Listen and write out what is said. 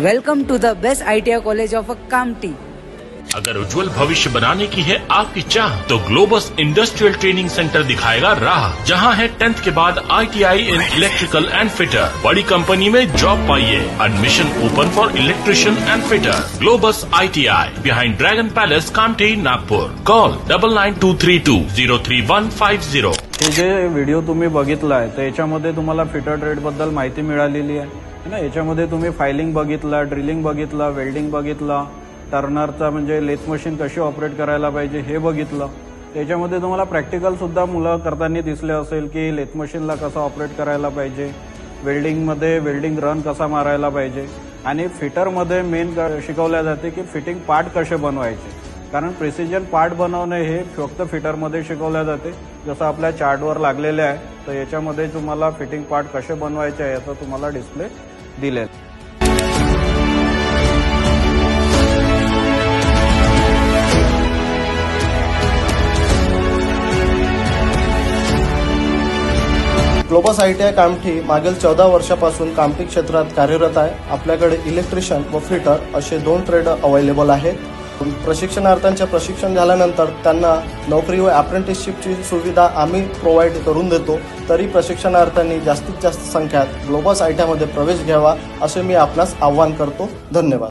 Welcome to the best ITI college of Kamti. अगर उज्जवल भविष्य बनाने की है आपकी चाह तो ग्लोबस इंडस्ट्रियल ट्रेनिंग सेंटर दिखाएगा राह, जहां है 10th के बाद ITI in electrical end fitter. बड़ी कंपनी में जॉब पाइए। Admission open for electrician end fitter. Globus ITI behind dragon palace, Kamthi, Nagpur. Call 9923203150। हे जे व्हिडिओ तुम्ही बघितला आहे तर याच्यामध्ये तुम्हाला फिटर ट्रेड बद्दल माहिती मिळालेली आहे ना। याच्यामध्ये तुम्ही फायलिंग बघितला, ड्रिलिंग बघितला, वेल्डिंग बघितला, टर्नरचा म्हणजे लेथ मशीन कशी ऑपरेट करायला पाहिजे हे बघितलं। त्याच्यामध्ये तुम्हाला प्रॅक्टिकल सुद्धा मुलं करताना दिसले असेल की लेथ मशीनला कसं ऑपरेट करायला पाहिजे, वेल्डिंगमध्ये वेल्डिंग रन कसा मारायला पाहिजे, आणि फिटरमध्ये मेन शिकवल्या जाते की फिटिंग पार्ट कसे बनवायचे। कारण प्रिसिजन पार्ट बनवणे हे फक्त फिटरमध्ये शिकवल्या जाते। जसं आपल्या चार्टवर लागलेले आहे तर याच्यामध्ये तुम्हाला फिटिंग पार्ट कसे बनवायचे आहे याचा तुम्हाला डिस्प्ले दिलेला आहे। ग्लोबस ITI कामठी मागील 14 वर्षापासून कामठी क्षेत्रात कार्यरत आहे। आपल्याकडे इलेक्ट्रिशियन व फिटर असे 2 ट्रेड अवेलेबल आहेत। प्रशिक्षणार्थ्यांचे प्रशिक्षण झाल्यानंतर त्यांना नोकरी व अप्रेंटिसशिपची सुविधा आम्ही प्रोव्हाइड करून देतो। तरी प्रशिक्षणार्थ्यांनी जास्तीत जास्त संख्येत ग्लोबस ITI मध्ये प्रवेश घ्यावा असे मी आपणास आवाहन करतो। धन्यवाद।